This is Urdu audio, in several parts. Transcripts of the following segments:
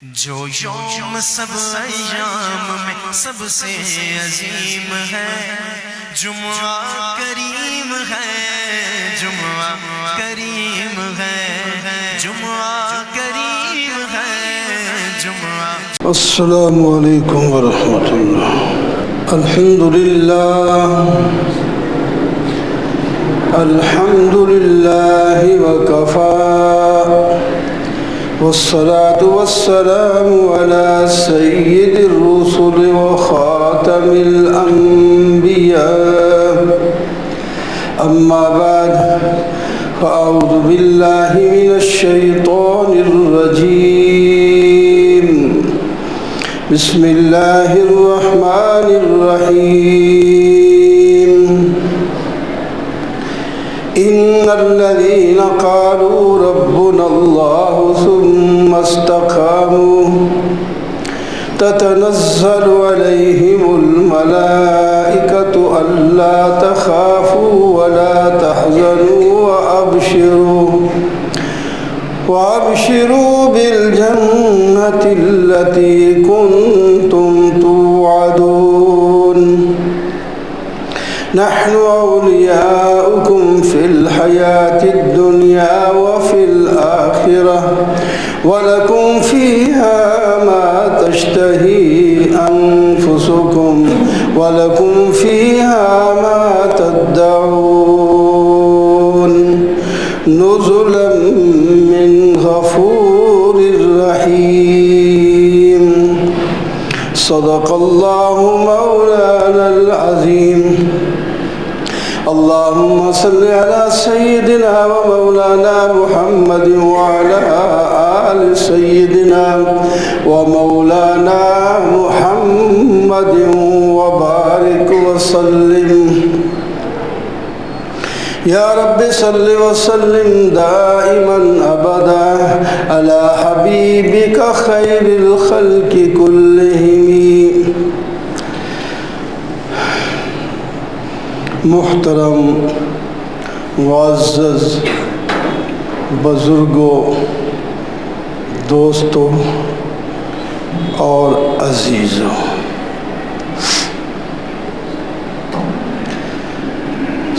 جو یوم سب ایام میں سب سے عظیم ہے، جمعہ کریم ہے، جمعہ کریم ہے، جمعہ کریم ہے، جمعہ۔ السلام علیکم ورحمۃ اللہ۔ الحمدللہ وکفی، والصلاة والسلام على سيد الرسل وخاتم الأنبياء، أما بعد فأعوذ بالله من الشيطان الرجيم، بسم الله الرحمن الرحيم۔ إن الذين قالوا ربنا الله ثم استقاموا تتنزل عليهم الملائكة ألا تخافوا ولا تحزنوا وأبشروا بالجنة التي كنتم توعدون، نحن أولياؤكم في الحياة الدنيا وفي الآخرة، ولكم فيها ما تشتهي أنفسكم ولكم فيها ما تدعون، نزلا من غفور رحيم۔ صدق الله مولانا العظيم۔ اللهم صل على سيدنا ومولانا محمد وعلى آل سيدنا ومولانا محمد وبارك وسلم۔ يا رب صل وسلم دائما أبدا على حبيبك خير الخلق كلهم۔ محترم معزز بزرگوں، دوستوں اور عزیزوں،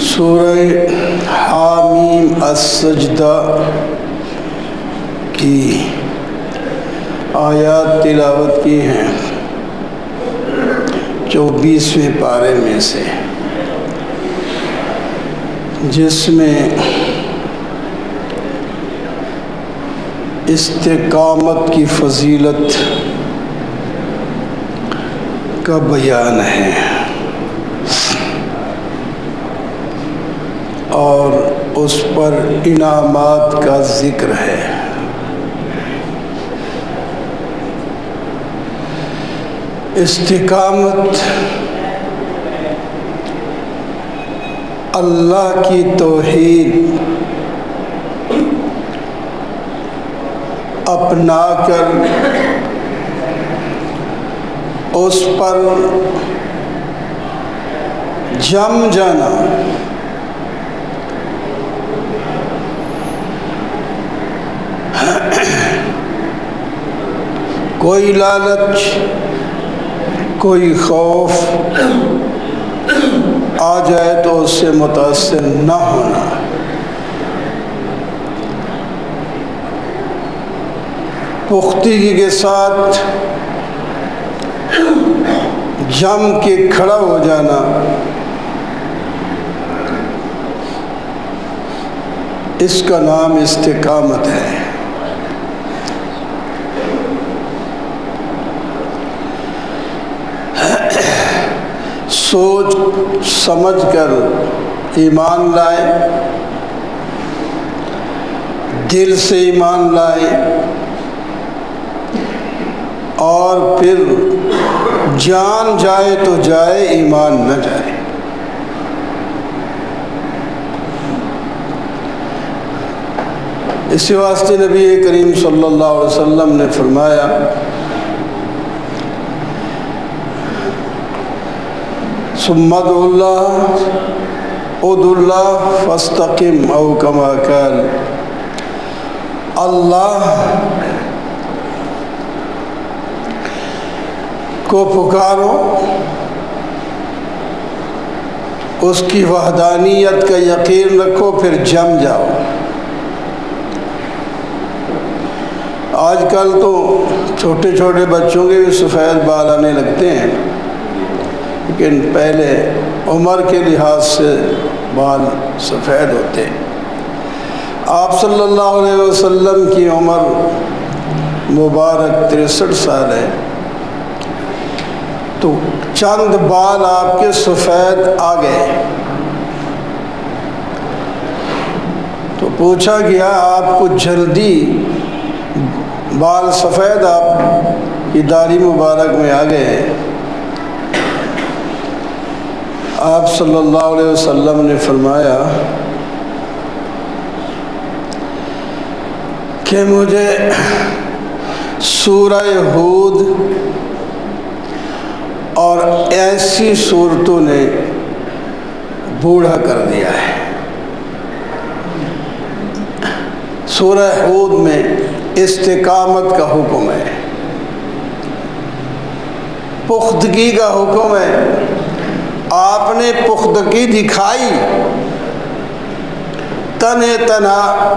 سورہ حامیم السجدہ کی آیات تلاوت کی ہیں 24ویں پارے میں سے، جس میں استقامت کی فضیلت کا بیان ہے اور اس پر انعامات کا ذکر ہے۔ استقامت اللہ کی توحید اپنا کر اس پر جم جانا، کوئی لالچ، کوئی خوف آ جائے تو اس سے متاثر نہ ہونا، پختگی کے ساتھ جم کے کھڑا ہو جانا، اس کا نام استقامت ہے۔ سوچ سمجھ کر ایمان لائے، دل سے ایمان لائے اور پھر جان جائے تو جائے، ایمان نہ جائے۔ اسی واسطے نبی کریم صلی اللہ علیہ وسلم نے فرمایا، ثم ادعوا اللہ فاستقم، او کما قال، اللہ کو پکارو، اس کی وحدانیت کا یقین رکھو، پھر جم جاؤ۔ آج کل تو چھوٹے چھوٹے بچوں کے بھی سفید بال آنے لگتے ہیں، لیکن پہلے عمر کے لحاظ سے بال سفید ہوتے ہیں۔ آپ صلی اللہ علیہ وسلم کی عمر مبارک 63 سال ہے، تو چند بال آپ کے سفید آ گئے۔ تو پوچھا گیا آپ کو جلدی بال سفید آپ کی داڑھی مبارک میں آ گئے؟ آپ صلی اللہ علیہ وسلم نے فرمایا کہ مجھے سورہ ہود اور ایسی صورتوں نے بوڑھا کر دیا ہے۔ سورہ ہود میں استقامت کا حکم ہے، پختگی کا حکم ہے۔ آپ نے پختگی دکھائی، تنہ تنہا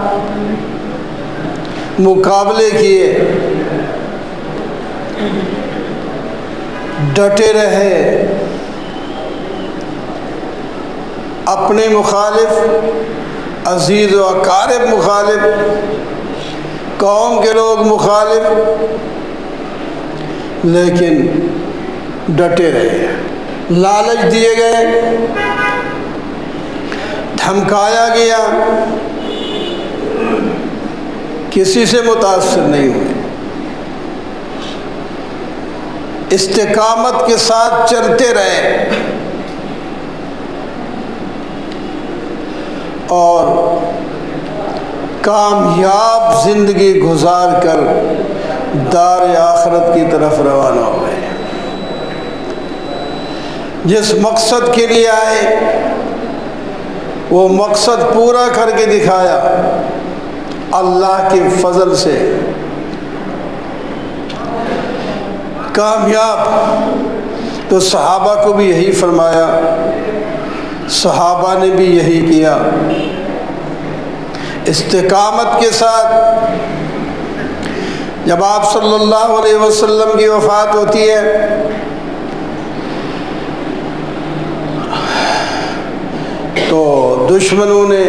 مقابلے کیے، ڈٹے رہے، اپنے مخالف، عزیز و اقارب مخالف، قوم کے لوگ مخالف، لیکن ڈٹے رہے۔ لالچ دیے گئے، دھمکایا گیا، کسی سے متاثر نہیں ہوئے، استقامت کے ساتھ چلتے رہے اور کامیاب زندگی گزار کر دار آخرت کی طرف روانہ ہوئے۔ جس مقصد کے لیے آئے وہ مقصد پورا کر کے دکھایا اللہ کے فضل سے، کامیاب۔ تو صحابہ کو بھی یہی فرمایا، صحابہ نے بھی یہی کیا، استقامت کے ساتھ۔ جب آپ صلی اللہ علیہ وسلم کی وفات ہوتی ہے تو دشمنوں نے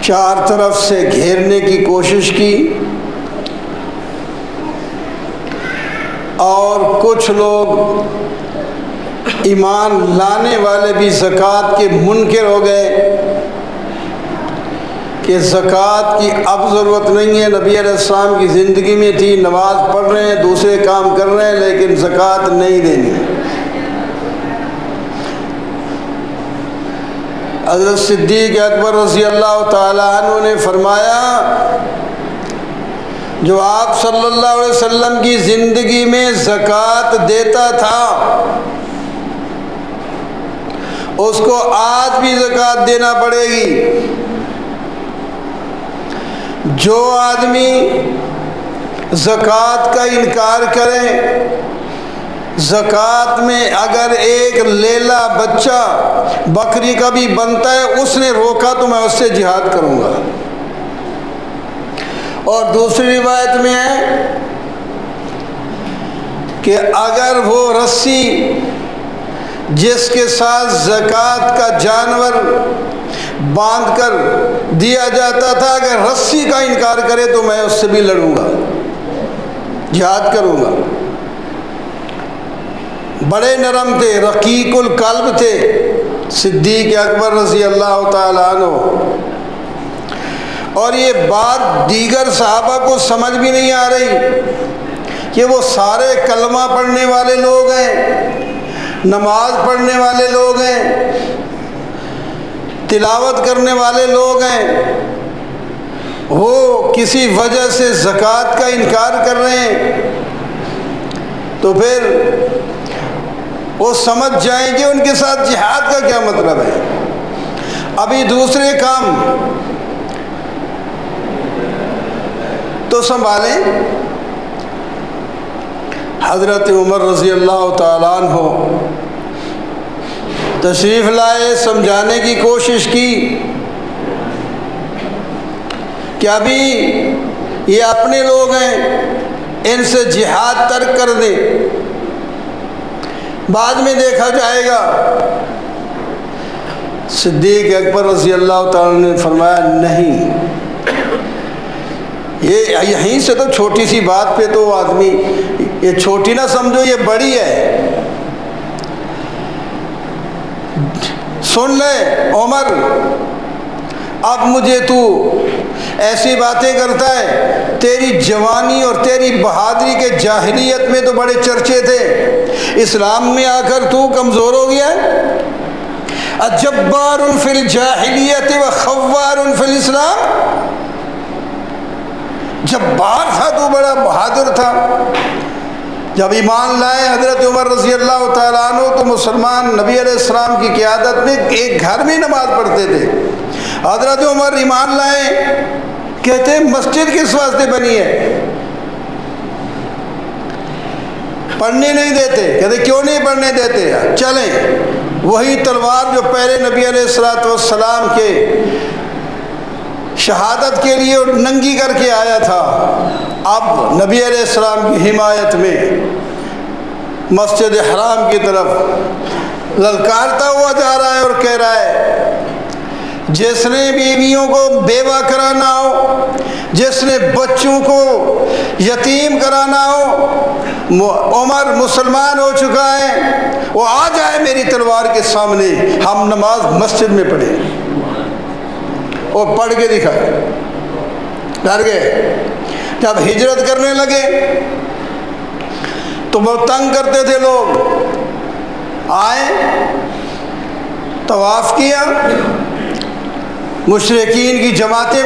چار طرف سے گھیرنے کی کوشش کی، اور کچھ لوگ ایمان لانے والے بھی زکوٰۃ کے منکر ہو گئے کہ زکوٰۃ کی اب ضرورت نہیں ہے۔ نبی علیہ السلام کی زندگی میں تھی، نماز پڑھ رہے ہیں، دوسرے کام کر رہے ہیں، لیکن زکوٰۃ نہیں دینی۔ حضرت صدیق اکبر رضی اللہ تعالیٰ عنہ نے فرمایا جو آپ صلی اللہ علیہ وسلم کی زندگی میں زکوٰۃ دیتا تھا اس کو آج بھی زکوٰۃ دینا پڑے گی۔ جو آدمی زکوٰۃ کا انکار کرے، زکوٰۃ میں اگر ایک لیلا بچہ بکری کا بھی بنتا ہے، اس نے روکا تو میں اس سے جہاد کروں گا۔ اور دوسری روایت میں ہے کہ اگر وہ رسی جس کے ساتھ زکوٰۃ کا جانور باندھ کر دیا جاتا تھا، اگر رسی کا انکار کرے تو میں اس سے بھی لڑوں گا، جہاد کروں گا۔ بڑے نرم تھے، رقیق القلب تھے صدیق اکبر رضی اللہ تعالیٰ عنہ۔ اور یہ بات دیگر صحابہ کو سمجھ بھی نہیں آ رہی کہ وہ سارے کلمہ پڑھنے والے لوگ ہیں، نماز پڑھنے والے لوگ ہیں، تلاوت کرنے والے لوگ ہیں، وہ کسی وجہ سے زکوٰۃ کا انکار کر رہے ہیں، تو پھر وہ سمجھ جائیں گے ان کے ساتھ جہاد کا کیا مطلب ہے۔ ابھی دوسرے کام تو سنبھالیں، حضرت عمر رضی اللہ تعالیٰ عنہ تشریف لائے، سمجھانے کی کوشش کی کہ ابھی یہ اپنے لوگ ہیں، ان سے جہاد ترک کر دیں، بعد میں دیکھا جائے گا۔ صدیق اکبر رضی اللہ تعالیٰ نے فرمایا نہیں، یہ یہیں سے تو چھوٹی سی بات پہ تو آدمی یہ چھوٹی نہ سمجھو، یہ بڑی ہے۔ سن لے عمر، اب مجھے تو ایسی باتیں کرتا ہے، تیری جوانی اور تیری بہادری کے جاہلیت میں تو بڑے چرچے تھے، اسلام میں آ کر تو کمزور ہو گیا ہے۔ اجبار فی الجاہلیت و خوار فی الاسلام، جبار تھا تو، بڑا بہادر تھا۔ جب ایمان لائے حضرت عمر رضی اللہ تعالیٰ عنہ تو مسلمان نبی علیہ السلام کی قیادت میں ایک گھر میں نماز پڑھتے تھے۔ حضرت عمر ایمان لائے، کہتے ہیں مسجد کس واسطے بنی ہے؟ پڑھنے نہیں دیتے، کہتے کیوں نہیں پڑھنے دیتے؟ چلیں، وہی تلوار جو پہلے نبی علیہ السلام کے شہادت کے لیے ننگی کر کے آیا تھا، اب نبی علیہ السلام کی حمایت میں مسجد حرام کی طرف للکارتا ہوا جا رہا ہے اور کہہ رہا ہے جس نے بیویوں کو بیوہ کرانا ہو، جس نے بچوں کو یتیم کرانا ہو، عمر مسلمان ہو چکا ہے، وہ آ جائے میری تلوار کے سامنے، ہم نماز مسجد میں پڑھیں۔ اور پڑھ کے دکھائے، ڈر گئے۔ جب ہجرت کرنے لگے تو بہت تنگ کرتے تھے لوگ، آئے طواف کیا، مشرکین کی جماعتیں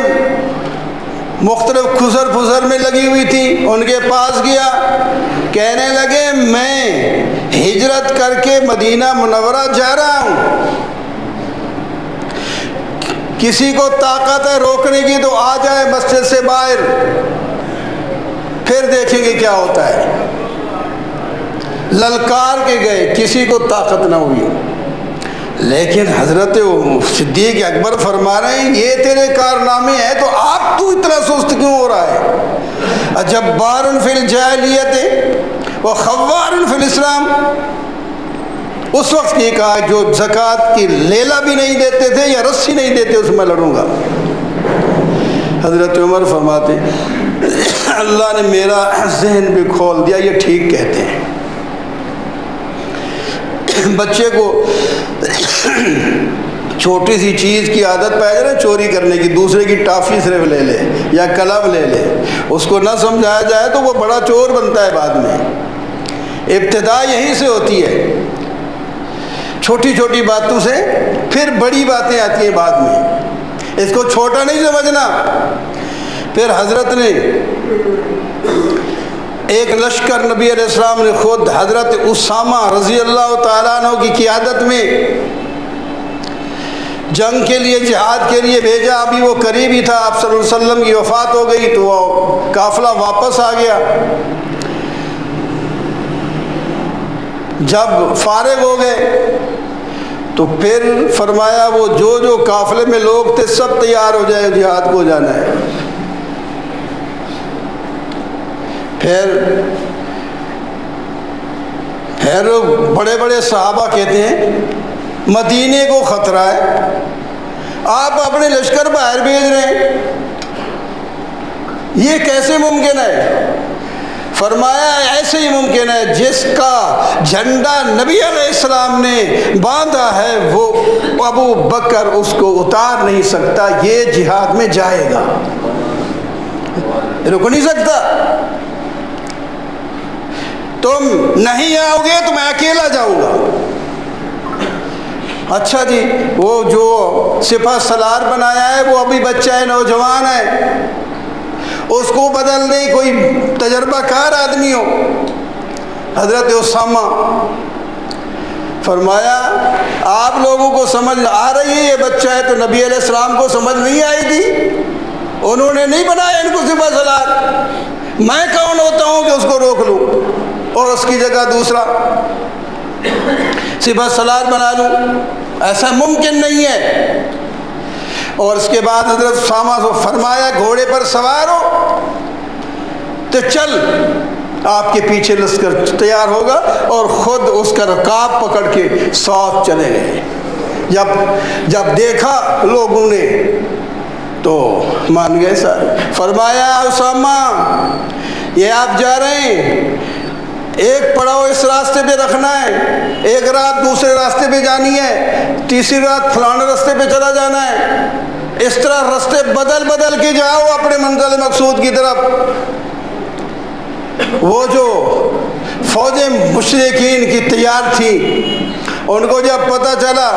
مختلف خزر پھزر میں لگی ہوئی تھی، ان کے پاس گیا، کہنے لگے میں ہجرت کر کے مدینہ منورہ جا رہا ہوں، کسی کو طاقت ہے روکنے کی تو آ جائے مسجد سے باہر، پھر دیکھیں گے کیا ہوتا ہے۔ للکار کے گئے، کسی کو طاقت نہ ہوئی، لیکن حضرت صدیق اکبر فرما رہے ہیں یہ تیرے کارنامے ہیں تو آپ تو اتنا سست کیوں ہو رہا ہے؟ اجبار فی الجاہلیت و خوار فی الاسلام، اس وقت یہ کہا جو زکوٰۃ کی لیلا بھی نہیں دیتے تھے یا رسی نہیں دیتے اس میں لڑوں گا۔ حضرت عمر فرماتے اللہ نے میرا ذہن بھی کھول دیا، یہ ٹھیک کہتے ہیں۔ بچے کو چھوٹی سی چیز کی عادت پہ جائے نا چوری کرنے کی، دوسرے کی ٹافی صرف لے لے یا قلم لے لے، اس کو نہ سمجھایا جائے تو وہ بڑا چور بنتا ہے بعد میں۔ ابتدا یہیں سے ہوتی ہے، چھوٹی چھوٹی باتوں سے پھر بڑی باتیں آتی ہیں بعد میں، اس کو چھوٹا نہیں سمجھنا۔ پھر حضرت نے ایک لشکر نبی علیہ السلام نے خود حضرت اسامہ رضی اللہ تعالیٰ عنہ کی قیادت میں جنگ کے لیے جہاد کے لیے بھیجا۔ ابھی وہ قریب ہی تھا، آپ صلی اللہ علیہ وسلم کی وفات ہو گئی تو وہ قافلہ واپس آ گیا۔ جب فارغ ہو گئے تو پھر فرمایا وہ جو قافلے میں لوگ تھے سب تیار ہو جائے، جہاد کو جانا ہے۔ پھر بڑے بڑے صحابہ کہتے ہیں مدینے کو خطرہ ہے، آپ اپنے لشکر باہر بھیج رہے ہیں، یہ کیسے ممکن ہے؟ فرمایا ایسے ہی ممکن ہے جس کا جھنڈا نبی علیہ السلام نے باندھا ہے وہ ابو بکر اس کو اتار نہیں سکتا، یہ جہاد میں جائے گا، رک نہیں سکتا۔ تم نہیں آؤ گے تو میں اکیلا جاؤں گا۔ اچھا جی، وہ جو سپہ سالار بنایا ہے وہ ابھی بچہ ہے، نوجوان ہے، اس کو بدل دیں کوئی تجربہ کار آدمی ہو۔ حضرت اسامہ فرمایا آپ لوگوں کو سمجھ آ رہی ہے یہ بچہ ہے، تو نبی علیہ السلام کو سمجھ نہیں آئی تھی، انہوں نے نہیں بنایا ان کو سپہ سالار، میں کون ہوتا ہوں کہ اس کو روک لوں؟ اور اس کی جگہ دوسرا سپہ سالار بنا لوں، ایسا ممکن نہیں ہے۔ اور اس کے بعد حضرت اسامہ کو فرمایا گھوڑے پر سوار ہو تو چل، آپ کے پیچھے لشکر تیار ہوگا، اور خود اس کا رکاب پکڑ کے ساتھ چلے گئے۔ جب دیکھا لوگوں نے تو مان گئے سر۔ فرمایا اسامہ یہ آپ جا رہے ہیں، ایک پڑاؤ اس راستے پہ رکھنا ہے، ایک رات دوسرے راستے پہ جانی ہے، تیسری رات فلانے راستے پہ چلا جانا ہے، اس طرح راستے بدل بدل کے جاؤ اپنے منزل مقصود کی طرف۔ وہ جو فوجیں مشرکین کی تیار تھی، ان کو جب پتہ چلا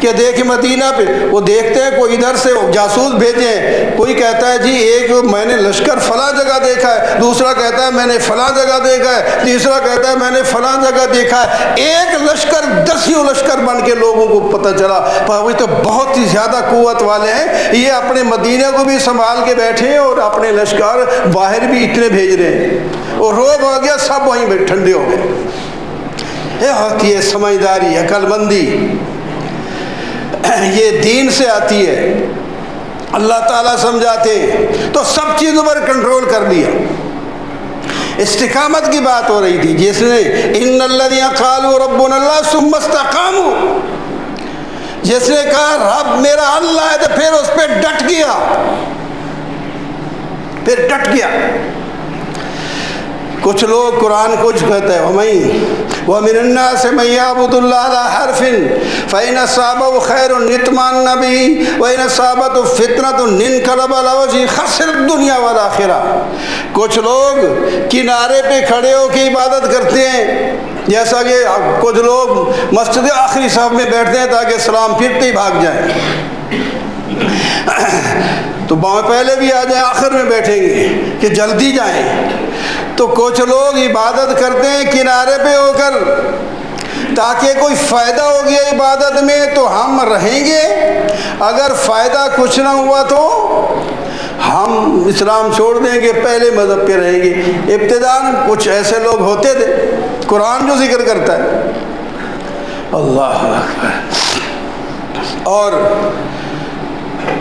کہ دیکھ مدینہ پہ، وہ دیکھتے ہیں کوئی ادھر سے جاسوس بھیجے ہیں، کوئی کہتا ہے جی ایک میں نے لشکر فلاں جگہ دیکھا ہے، دوسرا کہتا ہے میں نے فلاں جگہ دیکھا ہے، تیسرا کہتا ہے میں نے فلاں جگہ دیکھا ہے، ایک لشکر 10 لشکر بن کے لوگوں کو پتہ چلا وہ تو بہت ہی زیادہ قوت والے ہیں، یہ اپنے مدینہ کو بھی سنبھال کے بیٹھے ہیں اور اپنے لشکر باہر بھی اتنے بھیج رہے ہیں، اور روب ہو گیا، سب وہیں پہ ٹھنڈے ہو گئے۔ یہ ہوتی ہے سمجھداری، عقل مندی، یہ دین سے آتی ہے، اللہ تعالیٰ سمجھاتے ہیں تو سب چیزوں پر کنٹرول کر لیا۔ استقامت کی بات ہو رہی تھی، جس نے ان الذین قالوا ربنا اللہ ثم استقاموا، جس نے کہا رب میرا اللہ ہے تو پھر اس پہ ڈٹ گیا، پھر ڈٹ گیا۔ کچھ لوگ قرآن کچھ کہتا ہے وَمِنَ النَّاسِ مَن يَعْبُدُ اللَّهَ عَلَىٰ حَرْفٍ فَإِنْ أَصَابَهُ خَيْرٌ اطْمَأَنَّ بِهِ وَإِنْ أَصَابَتْهُ فِتْنَةٌ انقلب عَلَىٰ وَجْهِهِ خَسِرَ الدُّنْيَا وَالْآخِرَةَ۔ کچھ لوگ کنارے پہ کھڑے ہو کے عبادت کرتے ہیں، جیسا کہ کچھ لوگ مسجد آخری صف میں بیٹھتے ہیں تاکہ سلام پھرتے ہی بھاگ جائیں، تو پہلے بھی آ جائیں آخر میں بیٹھیں گے کہ جلدی جائیں۔ تو کچھ لوگ عبادت کرتے ہیں کنارے پہ ہو کر تاکہ کوئی فائدہ ہو گیا عبادت میں تو ہم رہیں گے، اگر فائدہ کچھ نہ ہوا تو ہم اسلام چھوڑ دیں گے، پہلے مذہب پہ رہیں گے۔ ابتداءً کچھ ایسے لوگ ہوتے تھے، قرآن جو ذکر کرتا ہے اللہ اکبر۔ اور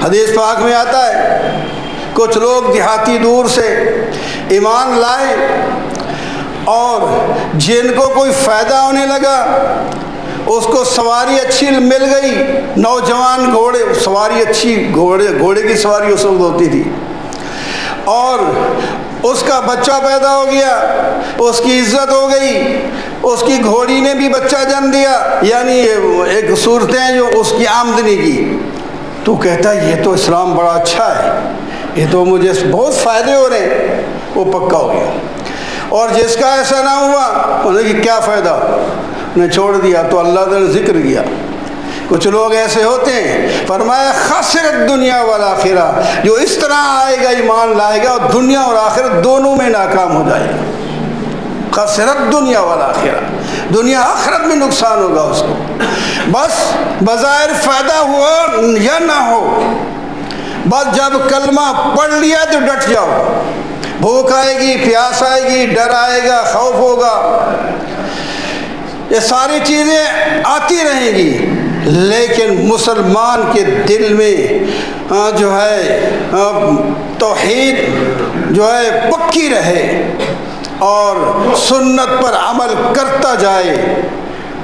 حدیث پاک میں آتا ہے کچھ لوگ دیہاتی دور سے ایمان لائے اور جن کو کوئی فائدہ ہونے لگا، اس کو سواری اچھی مل گئی، نوجوان گھوڑے، سواری اچھی، گھوڑے کی سواری اس وقت ہوتی تھی، اور اس کا بچہ پیدا ہو گیا، اس کی عزت ہو گئی، اس کی گھوڑی نے بھی بچہ جنم دیا، یعنی ایک صورتیں جو اس کی آمدنی کی، تو کہتا ہے یہ تو اسلام بڑا اچھا ہے، یہ تو مجھے بہت فائدے ہو رہے ہیں، وہ پکا ہو گیا۔ اور جس کا ایسا نہ ہوا انہیں کہ کیا فائدہ، انہیں چھوڑ دیا، تو اللہ تعالیٰ نے ذکر کیا۔ کچھ لوگ ایسے ہوتے ہیں، فرمایا خسرت دنیا والآخرہ، جو اس طرح آئے گا ایمان لائے گا اور دنیا اور آخرت دونوں میں ناکام ہو جائے گا۔ خسرت دنیا والآخرہ، دنیا آخرت میں نقصان ہوگا اس کو، بس بظاہر فائدہ ہو یا نہ ہو، بس جب کلمہ پڑھ لیا تو ڈٹ جاؤ، بھوک آئے گی، پیاس آئے گی، ڈر آئے گا، خوف ہوگا، یہ ساری چیزیں آتی رہیں گی، لیکن مسلمان کے دل میں جو ہے توحید جو ہے پکی رہے اور سنت پر عمل کرتا جائے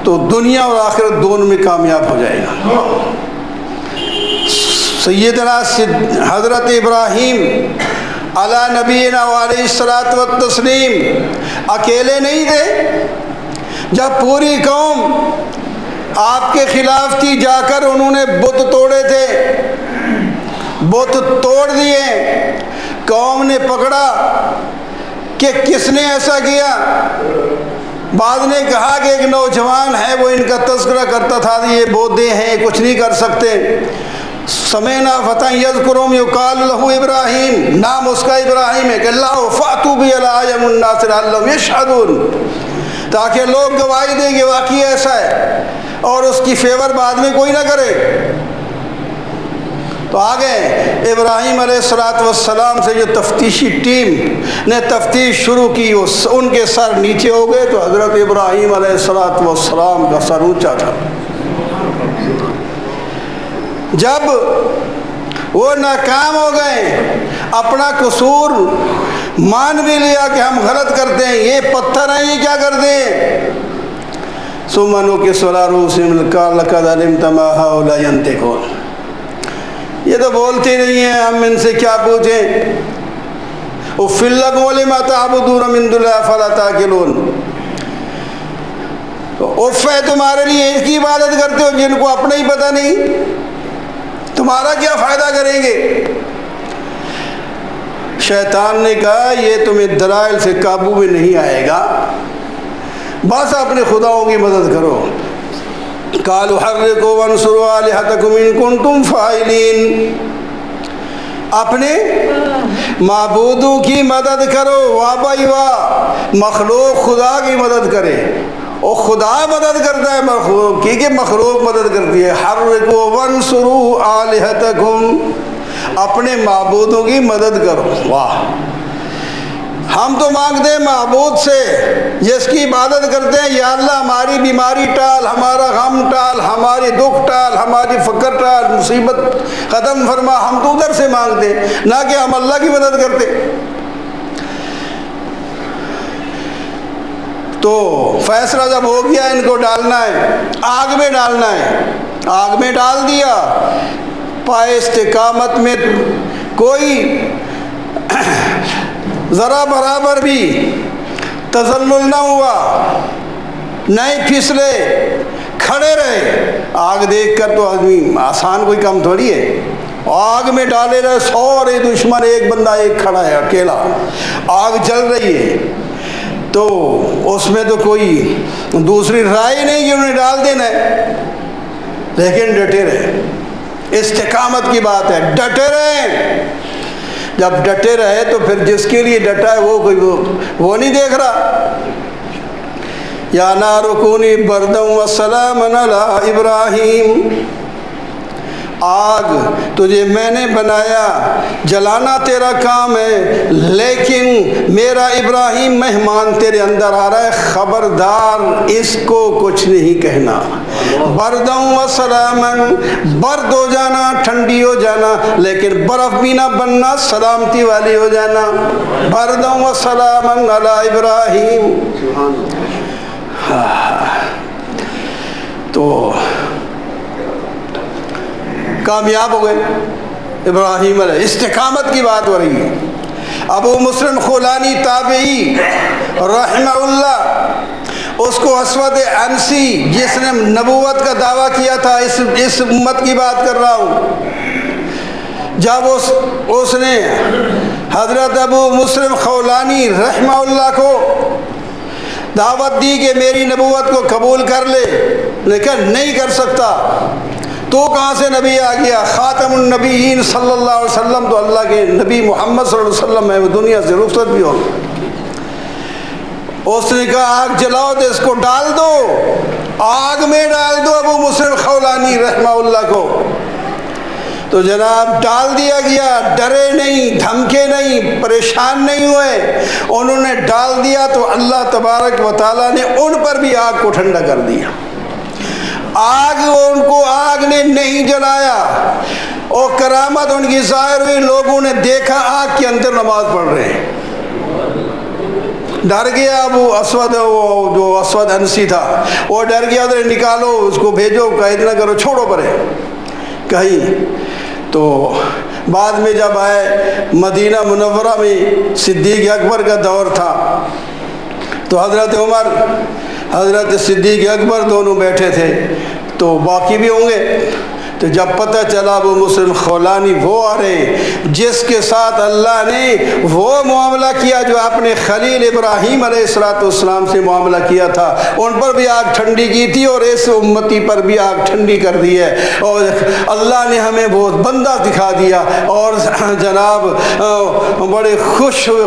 تو دنیا اور آخرت دونوں میں کامیاب ہو جائے گا۔ سیدنا حضرت ابراہیم علی نبینا علیہ الصلاۃ والتسلیم اکیلے نہیں تھے، جب پوری قوم آپ کے خلاف تھی، جا کر انہوں نے بت توڑے تھے، بت توڑ دیے، قوم نے پکڑا کہ کس نے ایسا کیا، بعض نے کہا کہ ایک نوجوان ہے وہ ان کا تذکرہ کرتا تھا، یہ بودے ہیں کچھ نہیں کر سکتے، سمینا فتح یذکرہم یقال لہ ابراہیم، نام اس کا ابراہیم ہے کہ اللہ فاتوا بی علی اعین الناس لعلہم یشہدون، تاکہ لوگ گواہی دیں کہ واقعی ایسا ہے اور اس کی فیور بعد میں کوئی نہ کرے۔ تو آگے ابراہیم علیہ السلام سے جو تفتیشی ٹیم نے تفتیش شروع کی ان کے سر نیچے ہو گئے تو حضرت ابراہیم علیہ السلام کا سر اونچا تھا۔ جب وہ ناکام ہو گئے، اپنا قصور مان بھی لیا کہ ہم غلط کرتے ہیں، یہ پتھر ہیں یہ کیا کرتے ہیں، سمنو کے سلارو لقد علمت ما هؤلاء ينطقون، یہ تو بولتے نہیں ہیں، ہم ان سے کیا پوچھیں، اف لکم ولما تعبدون من دون اللہ فلا تعقلون، تو اف ہے تمہارے لیے اس کی عبادت کرتے ہو جن کو اپنا ہی پتہ نہیں، تمہارا کیا فائدہ کریں گے۔ شیطان نے کہا یہ تمہیں دلائل سے قابو میں نہیں آئے گا، بس اپنے خداؤں کی مدد کرو۔ قالوا حرقوا وانصروا آلہتکم ان کنتم فاعلین، اپنے معبودوں کی مدد کرو، واہ بھائی واہ، مخلوق خدا کی مدد کرے، اور خدا مدد کرتا ہے مخلوق کی کہ مخلوق مدد کرتی ہے۔ حرقوا وانصروا آلہتکم، اپنے معبودوں کی مدد کرو، واہ۔ ہم تو مانگتے ہیں معبود سے جس کی عبادت کرتے ہیں، یا اللہ ہماری بیماری ٹال، ہمارا غم ٹال، ہماری دکھ ٹال، ہماری فقر ٹال، مصیبت ختم فرما، ہم تو ادھر سے مانگتے ہیں نہ کہ ہم اللہ کی مدد کرتے۔ تو فیصلہ جب ہو گیا ان کو ڈالنا ہے، آگ میں ڈالنا ہے، آگ میں ڈال دیا، پائے استقامت میں کوئی ذرا برابر بھی تزلل نہ ہوا، نہیں پھسلے، کھڑے رہے۔ آگ دیکھ کر تو آدمی آسان کوئی کام تھوڑی ہے، آگ میں ڈالے رہے، سورے دشمن، ایک بندہ ایک کھڑا ہے اکیلا، آگ جل رہی ہے، تو اس میں تو کوئی دوسری رائے نہیں کہ انہیں ڈال دینا ہے، لیکن ڈٹے رہے۔ استقامت کی بات ہے، ڈٹے رہے۔ جب ڈٹے رہے تو پھر جس کے لیے ڈٹا ہے وہ کوئی وہ نہیں دیکھ رہا۔ یا نار کونی بردا وسلاما علی ابراہیم، آگ تجھے میں نے بنایا، جلانا تیرا کام ہے، لیکن میرا ابراہیم مہمان تیرے اندر آ رہا ہے، خبردار اس کو کچھ نہیں کہنا۔ بردوں و سلامن، برد ہو جانا، ٹھنڈی ہو جانا، لیکن برف بھی نہ بننا، سلامتی والی ہو جانا۔ بردوں و سلامن علی ابراہیم۔ تو کامیاب ہو گئے ابراہیم علیہ، استقامت کی بات ہو رہی ہے۔ ابو مسلم خولانی تابعی رحمہ اللہ، اس کو اسود عنسی جس نے نبوت کا دعویٰ کیا تھا، اس امت کی بات کر رہا ہوں، جب اس نے حضرت ابو مسلم خولانی رحمہ اللہ کو دعوت دی کہ میری نبوت کو قبول کر لے، لیکن نہیں کر سکتا، تو کہاں سے نبی آ گیا؟ خاتم النبیین صلی اللہ علیہ وسلم تو اللہ کے نبی محمد صلی اللہ علیہ وسلم ہے، وہ دنیا سے رخصت بھی ہو۔ اس نے کہا آگ جلاؤ تو اس کو ڈال دو، آگ میں ڈال دو ابو مسلم خولانی رحمہ اللہ کو۔ تو جناب ڈال دیا گیا، ڈرے نہیں، دھمکے نہیں، پریشان نہیں ہوئے، انہوں نے ڈال دیا تو اللہ تبارک و تعالیٰ نے ان پر بھی آگ کو ٹھنڈا کر دیا۔ آگ ان کو آگ نے نہیں جلایا، اور کرامت ان کی ظاہر ہوئی، لوگوں نے دیکھا آگ کے اندر نماز پڑھ رہے ہیں۔ ڈر گیا وہ اسود، وہ جو اسود عنسی تھا وہ ڈر گیا، ادھر نکالو اس کو، بھیجو، قید نہ کرو، چھوڑو پرے کہیں۔ تو بعد میں جب آئے مدینہ منورہ میں، صدیق اکبر کا دور تھا، تو حضرت عمر حضرت صدیق اکبر دونوں بیٹھے تھے، تو باقی بھی ہوں گے۔ تو جب پتہ چلا وہ مسلم خولانی وہ آ رہے ہیں جس کے ساتھ اللہ نے وہ معاملہ کیا جو اپنے خلیل ابراہیم علیہ السلام سے معاملہ کیا تھا، ان پر بھی آگ ٹھنڈی کی تھی اور اس امتی پر بھی آگ ٹھنڈی کر دی ہے، اور اللہ نے ہمیں بہت بندہ دکھا دیا، اور جناب بڑے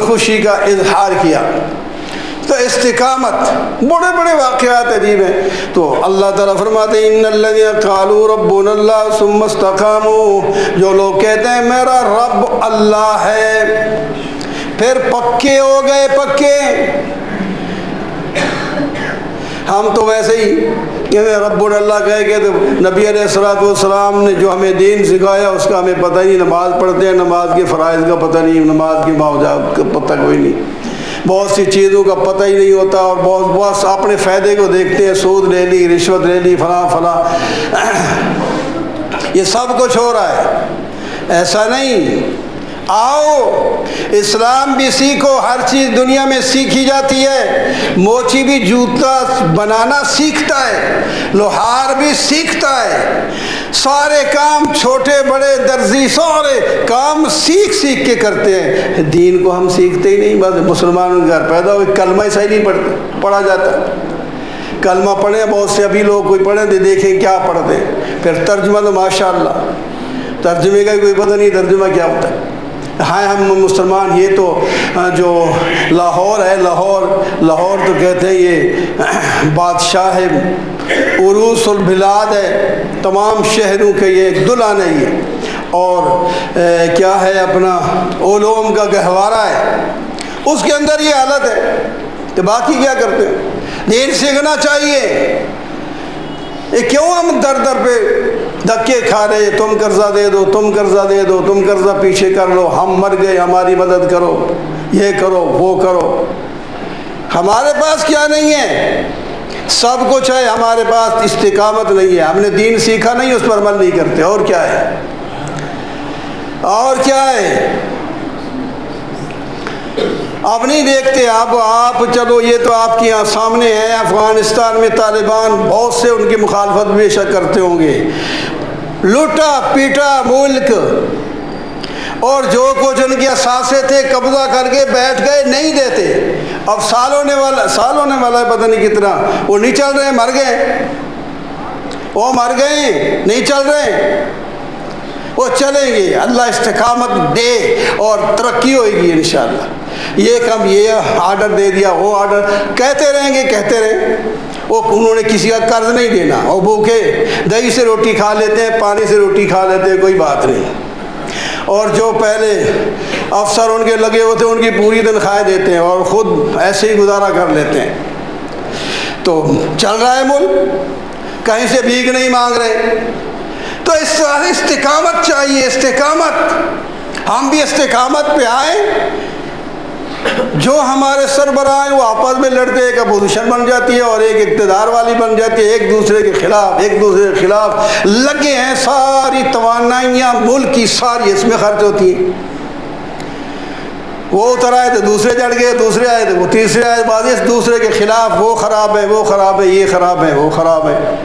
خوشی کا اظہار کیا۔ تو اس استقامت، بڑے بڑے واقعات عجیب ہیں. تو اللہ تعالیٰ فرماتے ہیں ان الذین قالوا ربنا اللہ ثم استقاموا، جو لوگ کہتے ہیں میرا رب اللہ ہے پھر پکے ہو گئے. پکے ہم تو ویسے ہی کہ رب اللہ کہہ کے تو نبی علیہ والسلام نے جو ہمیں دین سکھایا اس کا ہمیں پتہ ہی نہیں. نماز پڑھتے ہیں، نماز کے فرائض کا پتہ نہیں، نماز کی معجزات کا پتہ کوئی نہیں، بہت سی چیزوں کا پتہ ہی نہیں ہوتا، اور بہت اپنے فائدے کو دیکھتے ہیں، سود لے لی، رشوت لے لی، فلاں فلاں، یہ سب کچھ ہو رہا ہے. ایسا نہیں، آؤ اسلام بھی سیکھو. ہر چیز دنیا میں سیکھی جاتی ہے. موچی بھی جوتا بنانا سیکھتا ہے، لوہار بھی سیکھتا ہے، سارے کام چھوٹے بڑے درزی سارے کام سیکھ کے کرتے ہیں. دین کو ہم سیکھتے ہی نہیں. بس مسلمانوں کے گھر پیدا ہوئے کلمہ صحیح نہیں پڑھا جاتا. کلمہ پڑھیں بہت سے ابھی لوگ کوئی پڑھیں تو دیکھیں کیا پڑھتے ہیں. پھر ترجمہ تو ماشاء اللہ ترجمے کا کوئی پتہ نہیں ترجمہ کیا ہوتا ہے. ہاں ہم مسلمان، یہ تو جو لاہور ہے، لاہور تو کہتے ہیں یہ بادشاہ ہے، عروس البلاد ہے، تمام شہروں کے یہ ایک دلہن ہے یہ، اور کیا ہے اپنا علوم کا گہوارہ ہے. اس کے اندر یہ حالت ہے کہ باقی کیا کرتے ہیں. دین سیکھنا چاہیے. کیوں ہم در پہ دھکے کھا رہے، تم قرضہ دے دو، تم قرضہ دے دو، تم قرضہ پیچھے کر لو، ہم مر گئے ہماری مدد کرو، یہ کرو وہ کرو. ہمارے پاس کیا نہیں ہے؟ سب کچھ ہے، ہمارے پاس استقامت نہیں ہے. ہم نے دین سیکھا نہیں، اس پر عمل نہیں کرتے. اور کیا ہے؟ اور کیا ہے؟ اب نہیں دیکھتے. اب آپ چلو یہ تو آپ کے یہاں سامنے ہیں، افغانستان میں طالبان بہت سے ان کی مخالفت بے شک کرتے ہوں گے. لوٹا پیٹا ملک، اور جو کچھ ان کے اثاثے تھے قبضہ کر کے بیٹھ گئے، نہیں دیتے. اب سال ہونے والا ہے پتہ نہیں کتنا. وہ نہیں چل رہے، مر گئے. وہ مر گئے، نہیں چل رہے، وہ چلیں گے. اللہ استقامت دے اور ترقی ہوئے گی انشاءاللہ. یہ کم یہ آرڈر دے دیا، وہ آرڈر، کہتے رہیں گے کہتے رہیں. وہ انہوں نے کسی کا قرض نہیں دینا. وہ بھوکے دہی سے روٹی کھا لیتے ہیں، پانی سے روٹی کھا لیتے ہیں، کوئی بات نہیں. اور جو پہلے افسر ان کے لگے ہوتے ہیں ان کی پوری تنخواہیں دیتے ہیں اور خود ایسے ہی گزارا کر لیتے ہیں. تو چل رہا ہے ملک، کہیں سے بھیک نہیں مانگ رہے. تو اس طرح استقامت چاہیے. استقامت، ہم بھی استقامت پہ آئیں. جو ہمارے سربراہ ہیں وہ آپس میں لڑتے، ایک اپوزیشن بن جاتی ہے اور ایک اقتدار والی بن جاتی ہے، ایک دوسرے کے خلاف لگے ہیں. ساری توانائیاں ملک کی ساری اس میں خرچ ہوتی ہیں. وہ اتر آئے تو دوسرے چڑھ گئے، دوسرے آئے تو وہ تیسرے آئے، بعض اس دوسرے کے خلاف، وہ خراب ہے، وہ خراب ہے، یہ خراب ہے، وہ خراب ہے.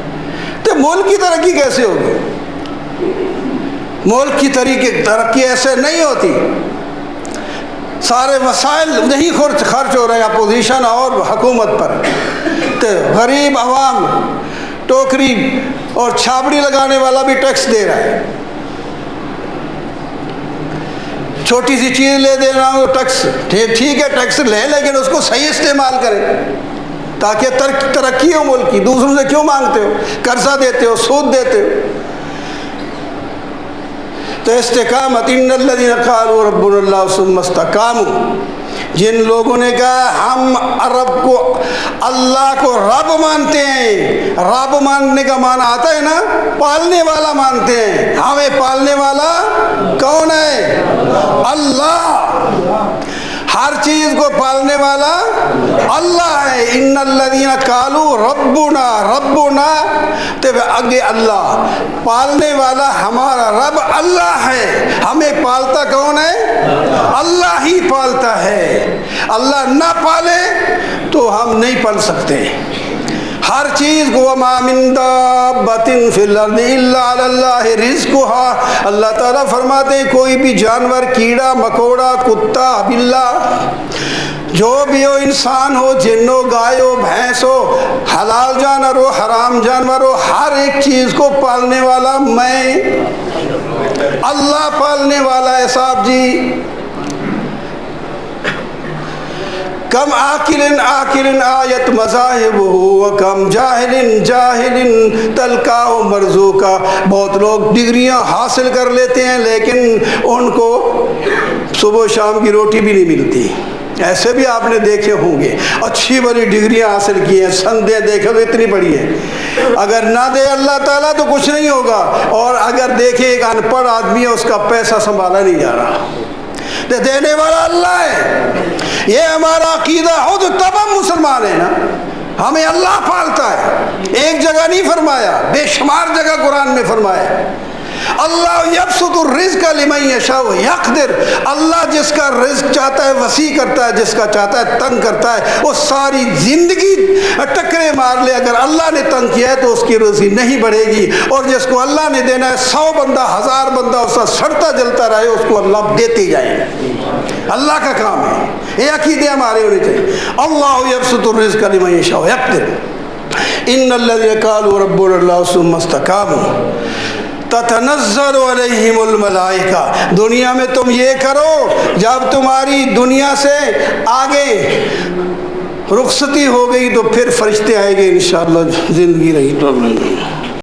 تو ملک کی ترقی کیسے ہوگی؟ ملک کی ترقی ایسے نہیں ہوتی. سارے وسائل نہیں خرچ ہو رہے ہیں اپوزیشن اور حکومت پر. تو غریب عوام، ٹوکری اور چھاپڑی لگانے والا بھی ٹیکس دے رہا ہے. چھوٹی سی چیز لے دینا وہ ٹیکس، ٹھیک ہے ٹیکس لیں لیکن اس کو صحیح استعمال کریں تاکہ ترقی ہو ملک کی. دوسروں سے کیوں مانگتے ہو؟ قرضہ دیتے ہو، سود دیتے ہو. تو استقامت، ان الذین قالوا ربنا اللہ ثم استقاموا، جن لوگوں نے کہا ہم رب کو، اللہ کو رب مانتے ہیں. رب ماننے کا معنی آتا ہے نا پالنے والا مانتے ہیں. ہمیں پالنے والا کون ہے؟ اللہ. ہر چیز کو پالنے والا اللہ ہے. ان الذین قالوا ربنا تو آگے اللہ، پالنے والا ہمارا رب اللہ ہے. ہمیں پالتا کون ہے؟ اللہ ہی پالتا ہے. اللہ نہ پالے تو ہم نہیں پال سکتے. ہر چیز کو وَمَا مِن دَابَّةٍ فِي الْأَرْضِ إِلَّا عَلَى اللَّهِ رِزْقُهَا. اللہ تعالیٰ فرماتے ہیں کوئی بھی جانور، کیڑا مکوڑا، کتا بلا، جو بھی ہو، انسان ہو، جن ہو، گائے ہو، بھینس ہو، حلال جانور ہو، حرام جانور ہو، ہر ایک چیز کو پالنے والا میں اللہ پالنے والا ہے. صاحب جی کم عاقل عاقل آیت مذاہبہ وکم جاہل جاہل تلقاہ مرزوقا. بہت لوگ ڈگریاں حاصل کر لیتے ہیں لیکن ان کو صبح و شام کی روٹی بھی نہیں ملتی. ایسے بھی آپ نے دیکھے ہوں گے, اچھی بڑی ڈگریاں حاصل کی ہیں, سندیں دیکھے تو اتنی بڑی ہیں, اگر نہ دے اللہ تعالیٰ تو کچھ نہیں ہوگا. اور اگر دیکھے ایک ان پڑھ آدمی ہے, اس کا پیسہ سنبھالا نہیں جا رہا, تو دینے والا اللہ ہے. یہ ہمارا عقیدہ ہو تو تب ہم مسلمان ہیں نا. ہمیں اللہ پالتا ہے, ایک جگہ نہیں فرمایا, بے شمار جگہ قرآن میں فرمایا. اللہ یبسط الرزق لمن یشاء ویقدر. اللہ جس کا رزق چاہتا ہے وسیع کرتا ہے, جس کا چاہتا ہے تنگ کرتا ہے. وہ ساری زندگی ٹکرے مار لے, اگر اللہ نے تنگ کیا ہے تو اس کی روزی نہیں بڑھے گی, اور جس کو اللہ نے دینا ہے 100 بندہ 1000 بندہ اس کا سڑتا جلتا رہے, اس کو اللہ دیتے جائے. اللہ کا کام ہے. یہ عقیدے ہمارے ہونے چاہیے. اللہ یبسط الرزق لمن یشاء ویقدر. ان الذین قالوا ربنا اللہ ثم استقاموا تتنزل علیہم الملائکہ. دنیا میں تم یہ کرو, جب تمہاری دنیا سے آگے رخصتی ہو گئی تو پھر فرشتے آئیں گے انشاءاللہ, زندگی رہی تو